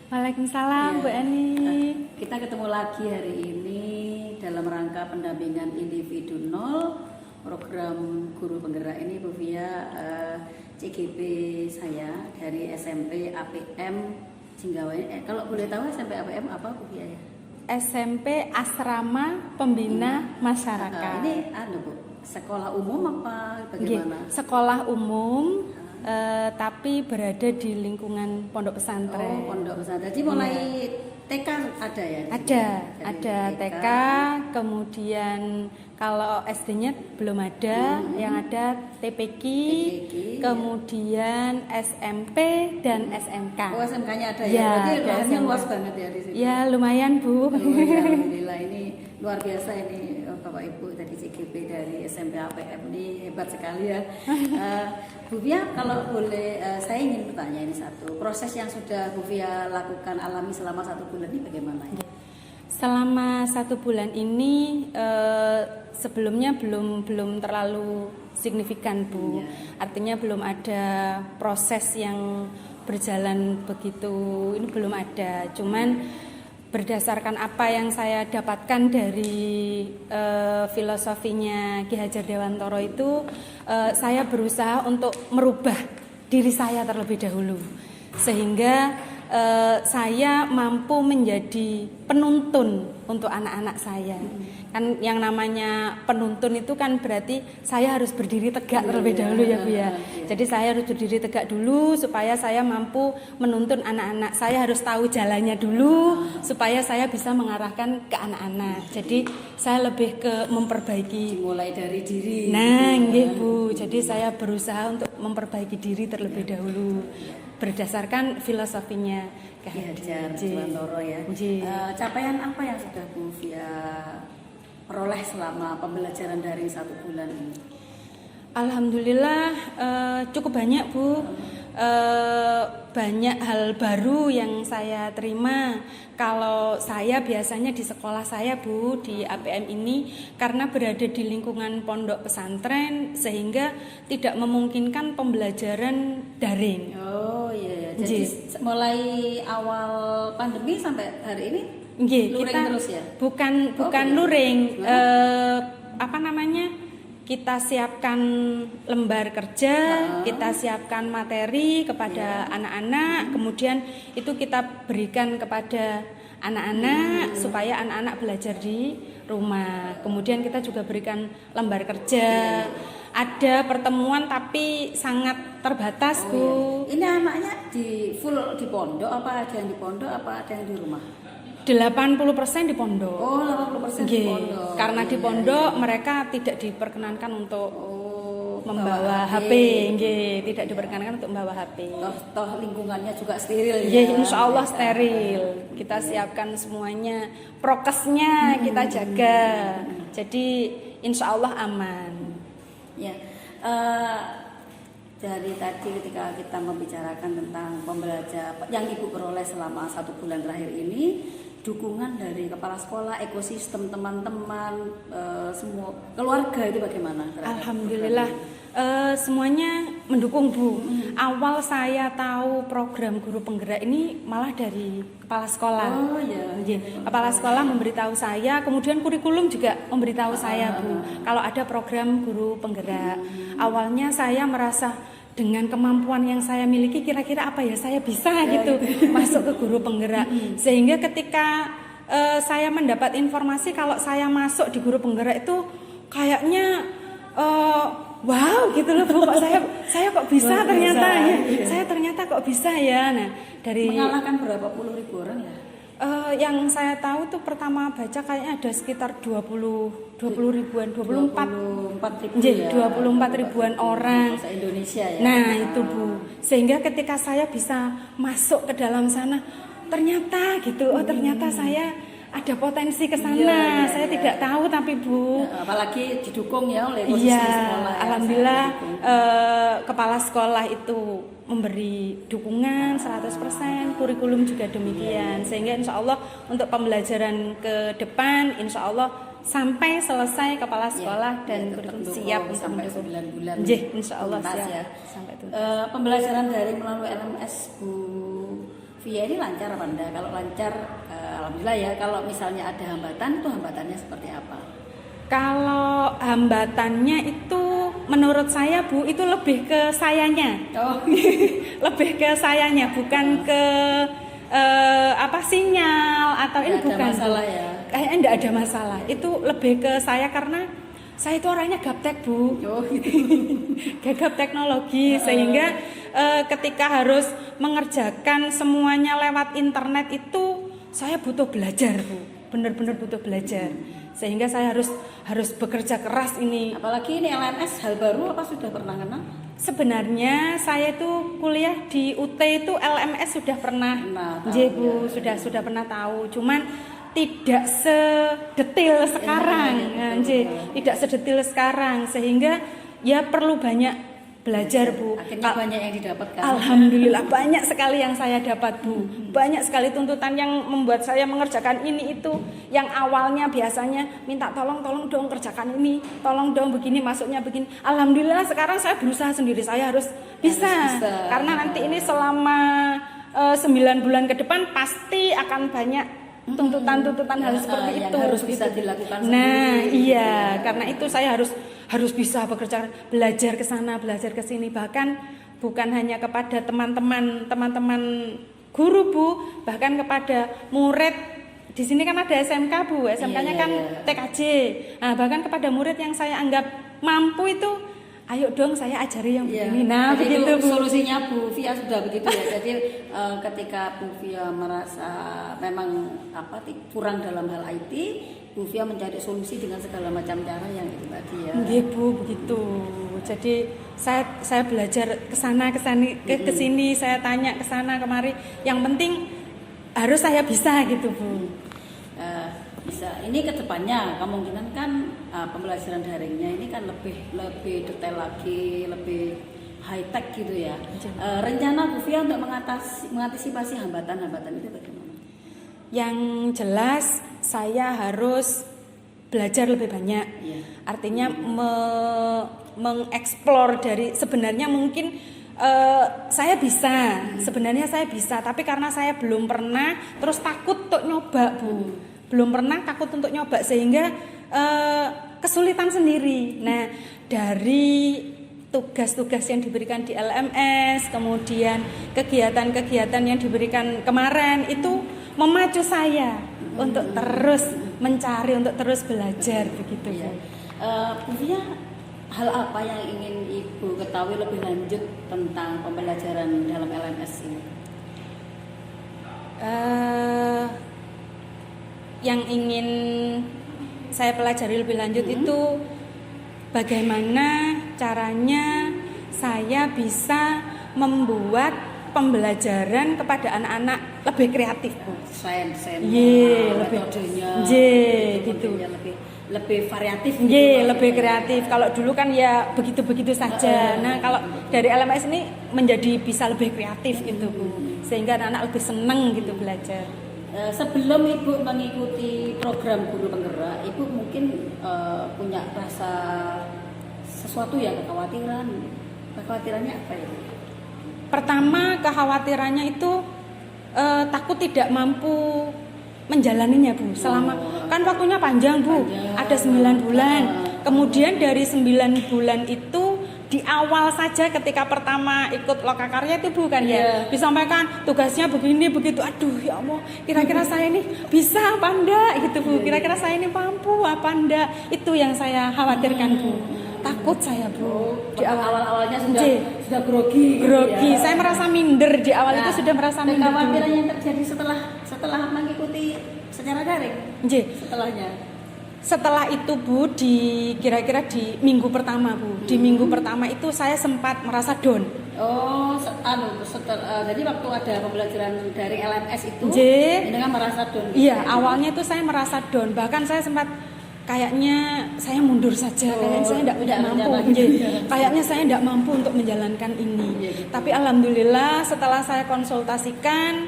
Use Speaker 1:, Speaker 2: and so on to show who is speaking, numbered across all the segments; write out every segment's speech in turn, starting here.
Speaker 1: Waalaikumsalam, Bu
Speaker 2: Ya,
Speaker 1: Ani.
Speaker 2: kita ketemu lagi hari ini dalam rangka pendampingan individu nol program guru penggerak ini Bu Fia, CGP saya dari SMP APM Jinggawain. Kalau boleh tahu SMP APM apa Bu Fia ya?
Speaker 1: SMP Asrama Pembina Masyarakat.
Speaker 2: Ini Bu, sekolah umum apa bagaimana?
Speaker 1: Sekolah umum, tapi berada di lingkungan pondok pesantren.
Speaker 2: Oh, pondok pesantren. Jadi mulai TK ada ya?
Speaker 1: Ada TK, kemudian kalau SD-nya belum ada, yang ada TPQ, kemudian SMP dan SMK.
Speaker 2: Oh, SMK-nya ada ya? Berarti lahannya luas banget ya di sini?
Speaker 1: Ya, lumayan Bu.
Speaker 2: Alhamdulillah, ini luar biasa ini Bapak Ibu dari CGP dari SMP APM ini hebat sekali ya. Bu Fia, kalau boleh saya ingin bertanya ini satu, proses yang sudah Bu Fia lakukan alami selama 1 bulan ini bagaimana ya?
Speaker 1: Selama 1 bulan ini sebelumnya belum terlalu signifikan Bu. Artinya belum ada proses yang berjalan begitu, ini belum ada. Cuman berdasarkan apa yang saya dapatkan dari filosofinya Ki Hajar Dewantoro itu, saya berusaha untuk merubah diri saya terlebih dahulu, sehingga saya mampu menjadi penuntun untuk anak-anak saya. Kan yang namanya penuntun itu kan berarti saya harus berdiri tegak terlebih dahulu ya Bu ya. Jadi saya harus berdiri tegak dulu supaya saya mampu menuntun anak-anak. Saya harus tahu jalannya dulu supaya saya bisa mengarahkan ke anak-anak. Jadi saya lebih ke memperbaiki,
Speaker 2: mulai dari diri.
Speaker 1: Nah, nggih Bu. Jadi saya berusaha untuk memperbaiki diri terlebih dahulu berdasarkan filosofinya
Speaker 2: Ki Hajar Dewantoro ya. Capaian apa yang sudah Bu Fia peroleh selama pembelajaran daring 1 bulan ini?
Speaker 1: Alhamdulillah cukup banyak Bu. Banyak hal baru yang saya terima. Kalau saya biasanya di sekolah saya Bu, di APM ini, karena berada di lingkungan pondok pesantren sehingga tidak memungkinkan pembelajaran daring.
Speaker 2: Oh iya, jadi mulai awal pandemi sampai hari ini luring
Speaker 1: kita
Speaker 2: terus ya?
Speaker 1: Bukan luring, kita siapkan lembar kerja, kita siapkan materi kepada anak-anak, kemudian itu kita berikan kepada anak-anak supaya anak-anak belajar di rumah. Kemudian kita juga berikan lembar kerja. Ada pertemuan tapi sangat terbatas Bu.
Speaker 2: Ini anaknya full di pondok, apa ada yang di pondok, apa ada yang di rumah?
Speaker 1: 80% di pondok.
Speaker 2: Oh, 80% di pondok.
Speaker 1: Karena di pondok mereka tidak diperkenankan untuk membawa HP, tidak diperkenankan untuk membawa HP.
Speaker 2: Toh lingkungannya juga steril ya.
Speaker 1: Insya Allah steril. Kita siapkan semuanya, prokesnya kita jaga. Jadi insya Allah aman.
Speaker 2: Ya. Dari tadi ketika kita membicarakan tentang pembelajaran yang Ibu peroleh selama 1 bulan terakhir ini, dukungan dari kepala sekolah, ekosistem teman-teman, semua keluarga itu bagaimana?
Speaker 1: Alhamdulillah semuanya mendukung Bu. Awal saya tahu program guru penggerak ini malah dari kepala sekolah.
Speaker 2: Oh iya.
Speaker 1: Kepala sekolah memberitahu saya, kemudian kurikulum juga memberitahu saya Bu, kalau ada program guru penggerak. Awalnya saya merasa dengan kemampuan yang saya miliki kira-kira apa ya saya bisa gitu masuk ke guru penggerak. Sehingga ketika saya mendapat informasi kalau saya masuk di guru penggerak itu kayaknya wow gitu loh Bu, kok saya kok bisa ternyata ya. Saya ternyata kok bisa ya. Nah, dari
Speaker 2: mengalahkan berapa puluh ribu orang ya?
Speaker 1: Yang saya tahu tuh pertama baca kayaknya ada sekitar 20 ribuan, 24 ribu ya. 24 ribuan orang
Speaker 2: se-Indonesia ya.
Speaker 1: Nah, itu Bu. Sehingga ketika saya bisa masuk ke dalam sana, ternyata gitu. Oh, ternyata saya ada potensi ke sana. Saya tidak tahu tapi Bu.
Speaker 2: Apalagi didukung ya oleh ekosistem sekolah.
Speaker 1: Alhamdulillah kepala sekolah itu memberi dukungan 100%, kurikulum juga demikian. Sehingga insya Allah untuk pembelajaran ke depan insya Allah sampai selesai kepala sekolah dan kurikulum siap untuk
Speaker 2: sampai
Speaker 1: mendukung.
Speaker 2: 9 bulan.
Speaker 1: Insya Allah siap.
Speaker 2: Ya.
Speaker 1: Sampai itu.
Speaker 2: Pembelajaran daring melalui LMS Bu Via ini lancar apa enggak? Kalau lancar, alhamdulillah ya. Kalau misalnya ada hambatan, itu hambatannya seperti apa?
Speaker 1: Kalau hambatannya itu menurut saya Bu itu lebih ke sayanya.
Speaker 2: Oh,
Speaker 1: Lebih ke sayanya, bukan ke sinyal atau ini
Speaker 2: nggak ada
Speaker 1: bukan Bu.
Speaker 2: masalah ya.
Speaker 1: Kayaknya enggak ada masalah. Itu lebih ke saya karena saya itu orangnya gaptek Bu.
Speaker 2: Oh gitu.
Speaker 1: Gagap teknologi sehingga ketika harus mengerjakan semuanya lewat internet itu saya butuh belajar Bu. Benar-benar butuh belajar. Sehingga saya harus bekerja keras ini.
Speaker 2: Apalagi ini LMS hal baru apa sudah pernah kenal?
Speaker 1: Sebenarnya saya itu kuliah di UT itu LMS sudah pernah, Bu, sudah pernah tahu. Cuman tidak sedetil sekarang, tidak sedetil sekarang, sehingga ya perlu banyak belajar Bu.
Speaker 2: Akhirnya banyak yang didapatkan.
Speaker 1: Alhamdulillah banyak sekali yang saya dapat Bu. Banyak sekali tuntutan yang membuat saya mengerjakan ini itu. Yang awalnya biasanya minta tolong dong kerjakan ini, tolong dong begini masuknya begini. Alhamdulillah sekarang saya berusaha sendiri, saya harus bisa. Karena nanti ini selama 9 bulan ke depan pasti akan banyak tuntutan hal seperti itu
Speaker 2: harus bisa dilakukan
Speaker 1: nah
Speaker 2: sendiri.
Speaker 1: Iya, karena itu saya harus bisa bekerja, belajar ke sana, belajar ke sini, bahkan bukan hanya kepada teman-teman guru Bu, bahkan kepada murid. Di sini kan ada SMK Bu, SMK-nya kan TKJ. Nah, bahkan kepada murid yang saya anggap mampu itu, ayo dong saya ajari yang begini. Nah,
Speaker 2: jadi
Speaker 1: begitu
Speaker 2: itu
Speaker 1: Bu.
Speaker 2: solusinya Bu Via sudah begitu ya. Jadi ketika Bu Via merasa memang kurang dalam hal IT, Bu Via mencari solusi dengan segala macam cara yang itu tadi ya.
Speaker 1: Nggih Bu, begitu. Jadi saya belajar ke sana ke sini, saya tanya ke sana kemari. Yang penting harus saya bisa gitu Bu.
Speaker 2: Bisa. Ini kedepannya kemungkinan kan pembelajaran daringnya ini kan lebih detail lagi, lebih high tech gitu ya. Rencana Bu Via untuk mengantisipasi hambatan-hambatan itu bagaimana?
Speaker 1: Yang jelas saya harus belajar lebih banyak. Artinya mengeksplor dari sebenarnya mungkin saya bisa, sebenarnya saya bisa, tapi karena saya belum pernah, terus takut untuk nyoba Bu. Belum pernah, takut untuk nyoba sehingga kesulitan sendiri. Nah, dari tugas-tugas yang diberikan di LMS, kemudian kegiatan-kegiatan yang diberikan kemarin itu memacu saya untuk terus mencari, untuk terus belajar begitu Bu.
Speaker 2: Bu Via, hal apa yang ingin Ibu ketahui lebih lanjut tentang pembelajaran dalam LMS ini?
Speaker 1: Yang ingin saya pelajari lebih lanjut itu bagaimana caranya saya bisa membuat pembelajaran kepada anak-anak lebih kreatif Bu.
Speaker 2: Metodenya,
Speaker 1: gitu.
Speaker 2: Lebih variatif.
Speaker 1: Lebih kreatif. Kalau dulu kan ya begitu-begitu saja. Nah, kalau dari LMS ini menjadi bisa lebih kreatif gitu Bu. Sehingga anak-anak lebih senang gitu belajar.
Speaker 2: Sebelum Ibu mengikuti program guru penggerak, Ibu mungkin punya rasa sesuatu ya, kekhawatirannya apa ya?
Speaker 1: Pertama kekhawatirannya itu takut tidak mampu menjalaninya Bu. Selama kan waktunya panjang Bu, ada 9 bulan. Kemudian dari 9 bulan itu di awal saja ketika pertama ikut Lokakarya itu Bu kan ya, disampaikan tugasnya begini begitu. Aduh ya Allah, kira-kira saya ini bisa apa enggak gitu Bu. Kira-kira saya ini mampu apa enggak. Itu yang saya khawatirkan Bu. Takut saya Bu.
Speaker 2: Di awal-awalnya sudah grogi.
Speaker 1: Ya. Saya merasa minder di awal itu sudah merasa minder.
Speaker 2: Kekhawatiran yang terjadi setelah mengikuti secara daring. Setelah
Speaker 1: itu Bu, kira-kira di minggu pertama Bu. Di minggu pertama itu saya sempat merasa down.
Speaker 2: Jadi waktu ada pembelajaran dari LMS itu, ini kan merasa down.
Speaker 1: Iya, awalnya itu saya merasa down. Bahkan saya sempat kayaknya saya mundur saja, kayaknya saya tidak mampu. Kayaknya saya tidak mampu untuk menjalankan ini. Tapi alhamdulillah setelah saya konsultasikan,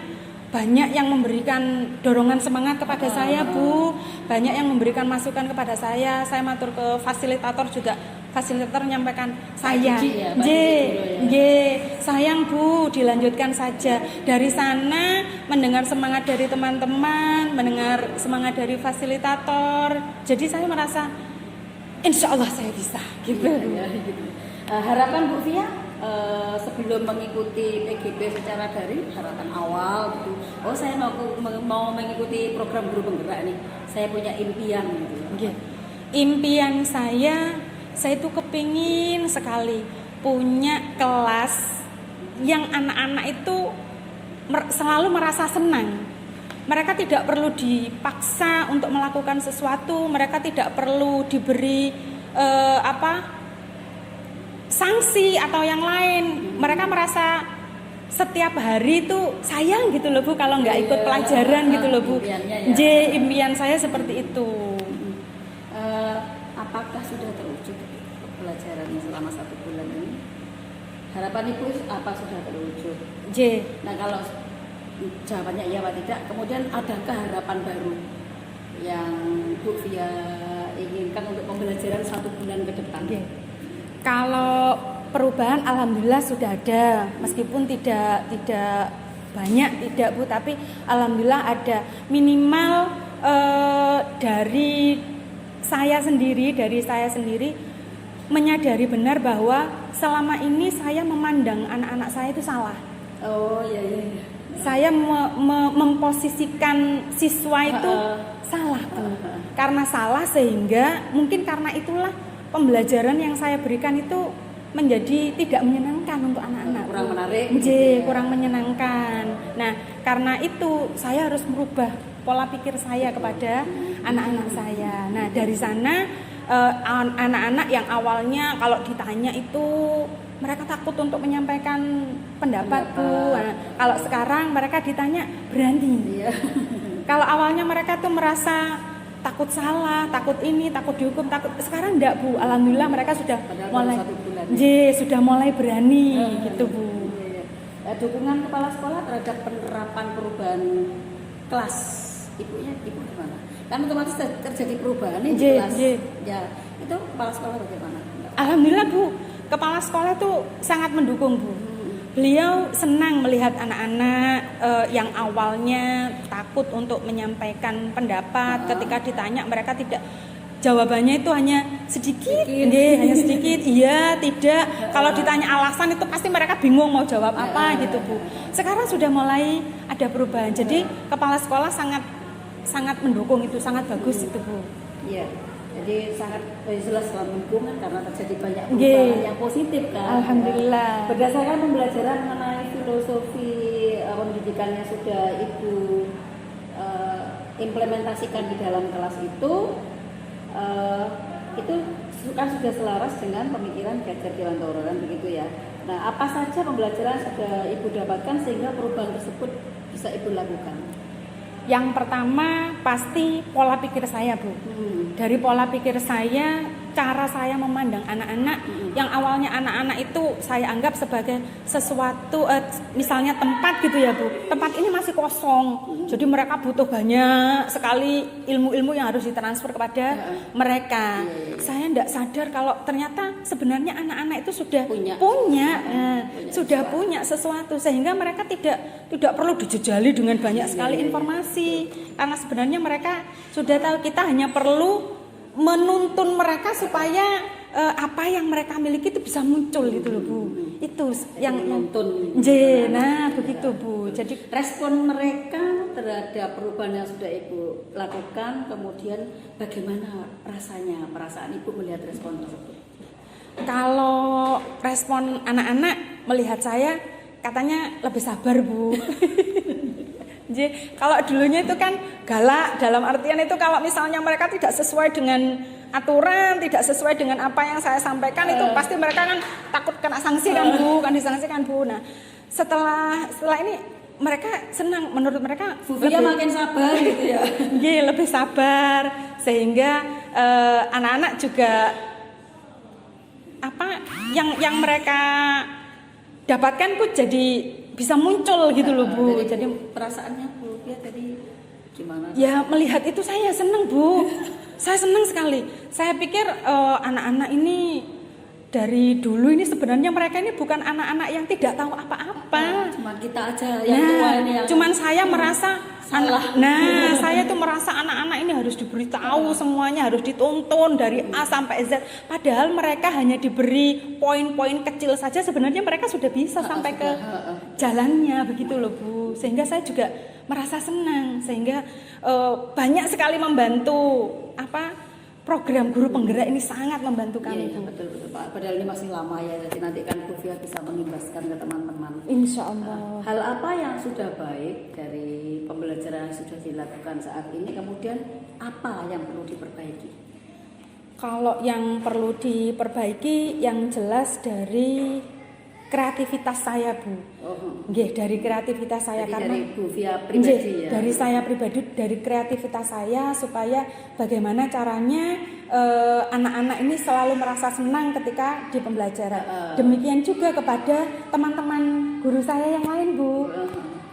Speaker 1: banyak yang memberikan dorongan semangat kepada saya, Bu. Banyak yang memberikan masukan kepada saya. Saya matur ke fasilitator juga. Fasilitator menyampaikan, saya, sayang Bu, dilanjutkan saja. Dari sana mendengar semangat dari teman-teman, mendengar semangat dari fasilitator. Jadi saya merasa, insya Allah saya bisa, gitu.
Speaker 2: Gitu. Harapan Bu Fia sebelum mengikuti PGB secara daring, harapan awal gitu. Oh, saya mau mengikuti program guru penggerak nih. Saya punya impian gitu.
Speaker 1: Impian saya itu kepingin sekali punya kelas yang anak-anak itu selalu merasa senang. Mereka tidak perlu dipaksa untuk melakukan sesuatu, mereka tidak perlu diberi sanksi atau yang lain. Mereka merasa setiap hari itu sayang gitu loh Bu kalau nggak ikut pelajaran gitu loh Bu. Impian saya seperti itu.
Speaker 2: Apakah sudah terwujud pelajarannya selama 1 bulan ini? Harapan Ibu apa sudah terwujud? Nah, kalau jawabannya iya atau tidak, kemudian adakah harapan baru yang Bu Fia inginkan untuk pembelajaran 1 bulan ke depan?
Speaker 1: Kalau perubahan alhamdulillah sudah ada, meskipun tidak banyak tidak Bu, tapi alhamdulillah ada. Minimal dari saya sendiri menyadari benar bahwa selama ini saya memandang anak-anak saya itu salah.
Speaker 2: Oh iya.
Speaker 1: Saya memposisikan siswa itu salah Bu. Karena salah sehingga mungkin karena itulah pembelajaran yang saya berikan itu menjadi tidak menyenangkan untuk anak-anak.
Speaker 2: Kurang menarik.
Speaker 1: Kurang menyenangkan. Nah, karena itu saya harus merubah pola pikir saya kepada anak-anak saya. Nah, dari sana anak-anak yang awalnya kalau ditanya itu mereka takut untuk menyampaikan pendapat Bu. Nah, kalau sekarang mereka ditanya berani. Kalau awalnya mereka tuh merasa takut salah, takut ini, takut dihukum, takut. Sekarang enggak Bu. Alhamdulillah mereka sudah mulai berani gitu Bu.
Speaker 2: Dukungan kepala sekolah terhadap penerapan perubahan kelas Ibu gimana? Kan otomatis terjadi perubahan nih di kelas. Ya, itu kepala sekolah bagaimana?
Speaker 1: Alhamdulillah Bu, kepala sekolah itu sangat mendukung Bu. Beliau senang melihat anak-anak yang awalnya takut untuk menyampaikan pendapat. Ketika ditanya mereka tidak, jawabannya itu hanya sedikit, hanya sedikit, iya, tidak. Kalau ditanya alasan itu pasti mereka bingung mau jawab apa gitu Bu. Sekarang sudah mulai ada perubahan. Jadi kepala sekolah sangat mendukung itu, sangat bagus itu Bu.
Speaker 2: Iya. Jadi sangat jelas mendukung karena terjadi banyak perubahan yang positif kan.
Speaker 1: Alhamdulillah.
Speaker 2: Berdasarkan pembelajaran mengenai filosofi pendidikan yang sudah Ibu implementasikan di dalam kelas itu kan sudah selaras dengan pemikiran Ganjar Dewantoro kan begitu ya. Nah, apa saja pembelajaran sudah Ibu dapatkan sehingga perubahan tersebut bisa Ibu lakukan?
Speaker 1: Yang pertama pasti pola pikir saya Bu. Dari pola pikir saya, cara saya memandang anak-anak yang awalnya anak-anak itu saya anggap sebagai sesuatu misalnya tempat gitu ya Bu. Tempat ini masih kosong. Jadi mereka butuh banyak sekali ilmu-ilmu yang harus ditransfer kepada mereka. Saya tidak sadar kalau ternyata sebenarnya anak-anak itu sudah punya sesuatu sehingga mereka tidak perlu dijejali dengan banyak sekali informasi. Karena sebenarnya mereka sudah tahu, kita hanya perlu menuntun mereka supaya apa yang mereka miliki itu bisa muncul gitu loh Bu. Itu yang menuntun. Nah, begitu Bu. Jadi
Speaker 2: respon mereka terhadap perubahan yang sudah Ibu lakukan, kemudian bagaimana perasaan Ibu melihat respon tersebut?
Speaker 1: Kalau respon anak-anak melihat saya katanya lebih sabar Bu. Jadi kalau dulunya itu kan galak, dalam artian itu kalau misalnya mereka tidak sesuai dengan aturan, tidak sesuai dengan apa yang saya sampaikan itu pasti mereka kan takut kena sanksi kan Bu, kan disangsikan Bu. Nah, setelah ini mereka senang, menurut mereka
Speaker 2: Fia makin sabar gitu ya.
Speaker 1: Lebih sabar sehingga anak-anak juga apa yang mereka dapatkan pun jadi bisa muncul gitu loh Bu.
Speaker 2: Jadi perasaannya Bu ya tadi gimana?
Speaker 1: Ya melihat itu saya senang Bu. Saya senang sekali. Saya pikir anak-anak ini dari dulu ini sebenarnya mereka ini bukan anak-anak yang tidak tahu apa-apa.
Speaker 2: Cuma kita aja yang tua ini yang
Speaker 1: cuman saya merasa
Speaker 2: salah.
Speaker 1: Saya tuh merasa anak-anak ini harus diberitahu semuanya, harus dituntun dari A sampai Z. Padahal mereka hanya diberi poin-poin kecil saja, sebenarnya mereka sudah bisa sampai ke jalannya begitu loh Bu. Sehingga saya juga merasa senang, sehingga banyak sekali membantu program guru penggerak ini sangat membantu kami.
Speaker 2: Iya, betul Pak. Padahal ini masih lama ya, jadi nanti kan Bu Fia bisa mengimbaskan ke teman-teman.
Speaker 1: Insya Allah.
Speaker 2: Hal apa yang sudah baik dari pembelajaran yang sudah dilakukan saat ini, kemudian apa yang perlu diperbaiki?
Speaker 1: Kalau yang perlu diperbaiki, yang jelas dari kreativitas saya Bu. Nggih, dari kreativitas saya. Jadi karena
Speaker 2: dari Bu Fia pribadi ya.
Speaker 1: Dari saya pribadi, dari kreativitas saya supaya bagaimana caranya anak-anak ini selalu merasa senang ketika di pembelajaran. Demikian juga kepada teman-teman guru saya yang lain Bu.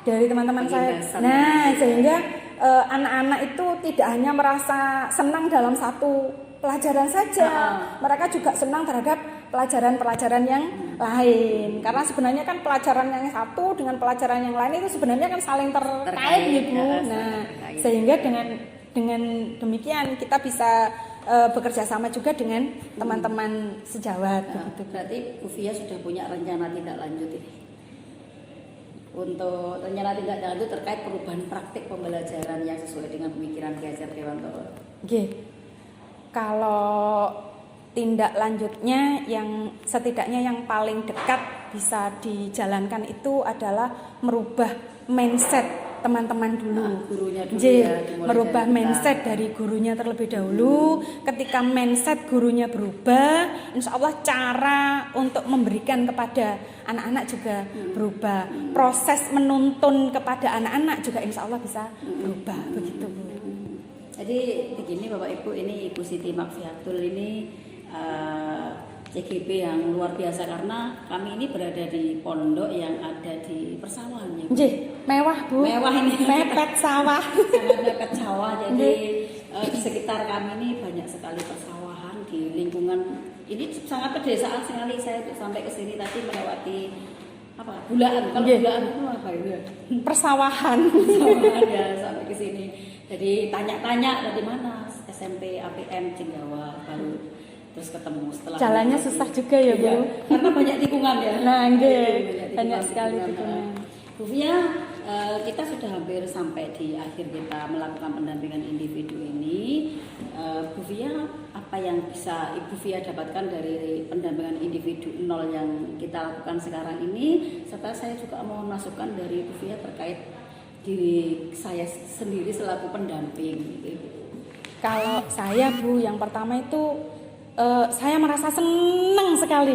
Speaker 1: Dari teman-teman saya. Nah, sehingga anak-anak itu tidak hanya merasa senang dalam satu pelajaran saja, mereka juga senang terhadap pelajaran-pelajaran yang lain. Karena sebenarnya kan pelajaran yang satu dengan pelajaran yang lain itu sebenarnya kan saling terkait gitu. Nah, sehingga dengan demikian kita bisa bekerja sama juga dengan teman-teman sejawat. Begitu.
Speaker 2: Berarti Bu Fia sudah punya rencana tindak lanjut ini. Untuk rencana tindak lanjut terkait perubahan praktik pembelajaran yang sesuai dengan pemikiran Ki Hajar Dewantoro.
Speaker 1: Oke. Kalau tindak lanjutnya yang setidaknya yang paling dekat bisa dijalankan itu adalah merubah mindset teman-teman dulu.
Speaker 2: Gurunya dulu ya,
Speaker 1: merubah mindset dari gurunya terlebih dahulu. Ketika mindset gurunya berubah, insya Allah cara untuk memberikan kepada anak-anak juga berubah. Proses menuntun kepada anak-anak juga insya Allah bisa berubah. Begitu Bu.
Speaker 2: Jadi begini Bapak Ibu, ini Ibu Siti Makfiatul ini CGP yang luar biasa karena kami ini berada di pondok yang ada di persawahan ya.
Speaker 1: Mewah Bu. Mewah ini. Mepet sawah.
Speaker 2: Sangat mepet sawah. Jadi di sekitar kami ini banyak sekali persawahan di lingkungan ini sangat pedesaan sekali. Saya sampai ke sini tadi melewati bulaan. Kalau bulaan itu apa itu?
Speaker 1: Persawahan.
Speaker 2: Persawahan ya sampai ke sini. Jadi tanya-tanya dari mana SMP APM Cinggawa baru terus ketemu setelah
Speaker 1: jalannya susah juga ya Bu.
Speaker 2: Karena banyak tikungan ya.
Speaker 1: Nah, banyak sekali tikungan.
Speaker 2: Bu Fia, kita sudah hampir sampai di akhir kita melakukan pendampingan individu ini. Bu Fia, apa yang bisa Ibu Fia dapatkan dari pendampingan individu 0 yang kita lakukan sekarang ini? Serta saya juga mau masukkan dari Bu Fia terkait diri saya sendiri selaku pendamping gitu.
Speaker 1: Kalau saya Bu, yang pertama itu saya merasa senang sekali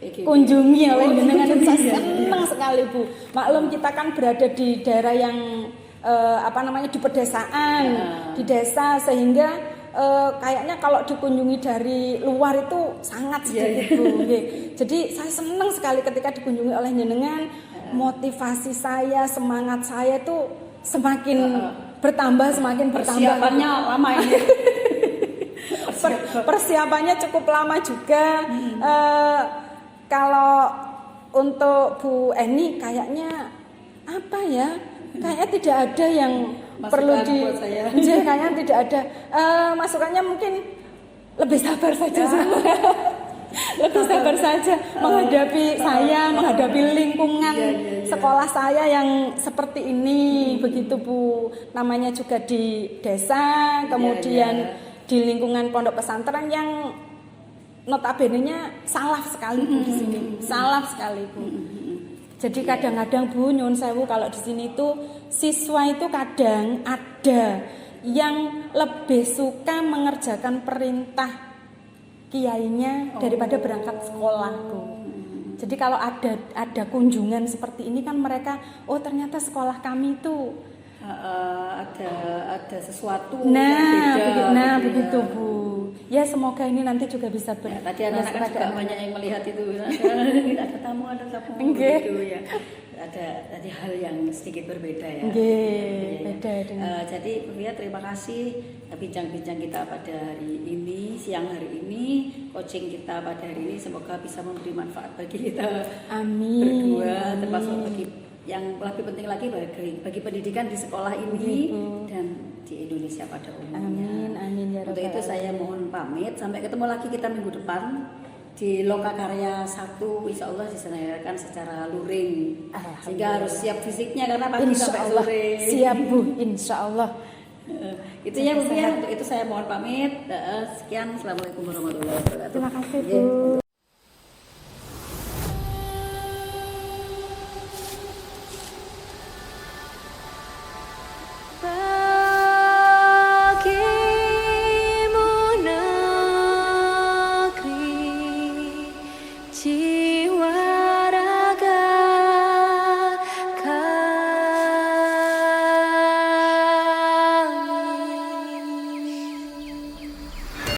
Speaker 1: dikunjungi oleh jenengan. Saya senang sekali Bu. Maklum kita kan berada di daerah yang di pedesaan, di desa, sehingga kayaknya kalau dikunjungi dari luar itu sangat sedikit Bu. Jadi saya senang sekali ketika dikunjungi oleh jenengan. Motivasi saya, semangat saya itu semakin bertambah.
Speaker 2: Persiapannya lama ini.
Speaker 1: Persiapannya cukup lama juga. Kalau untuk Bu Eni kayaknya kayaknya tidak ada yang masukan perlu kayaknya tidak ada. Masukannya mungkin lebih sabar saja. Lebih sabar saja menghadapi saya, menghadapi lingkungan sekolah saya yang seperti ini, begitu Bu. Namanya juga di desa, kemudian di lingkungan pondok pesantren yang notabene-nya salaf sekali Bu di sini, salaf sekali Bu. Jadi kadang-kadang Bu nyun sewu kalau di sini tuh siswa itu kadang ada yang lebih suka mengerjakan perintah kiainya daripada berangkat sekolah Bu. Jadi kalau ada kunjungan seperti ini kan mereka, ternyata sekolah kami itu
Speaker 2: ada sesuatu
Speaker 1: yang beda. Begitu
Speaker 2: ya.
Speaker 1: Bu. Ya semoga ini nanti juga bisa
Speaker 2: tadi anak-anak juga banyak yang melihat itu. Ada tamu gitu ya. ada hal yang sedikit berbeda ya.
Speaker 1: Nggih, beda dengan
Speaker 2: Jadi Bu Fia terima kasih bincang-bincang kita pada hari ini, siang hari ini, coaching kita pada hari ini semoga bisa memberi manfaat bagi kita
Speaker 1: amin.
Speaker 2: berdua, termasuk bagi yang lebih penting lagi bagi pendidikan di sekolah ini dan di Indonesia pada umumnya.
Speaker 1: Amin ya
Speaker 2: Untuk
Speaker 1: rabbal
Speaker 2: itu saya mohon pamit, sampai ketemu lagi kita minggu depan di Lokakarya 1, insya Allah diselenggarakan secara luring, sehingga harus siap fisiknya karena pagi
Speaker 1: Insya
Speaker 2: sampai
Speaker 1: Allah
Speaker 2: sore.
Speaker 1: siap Bu, insya Allah.
Speaker 2: Itu ya Bu Fia, untuk itu saya mohon pamit. Sekian, assalamualaikum warahmatullahi wabarakatuh.
Speaker 1: Terima kasih
Speaker 2: Iya.
Speaker 1: Bu.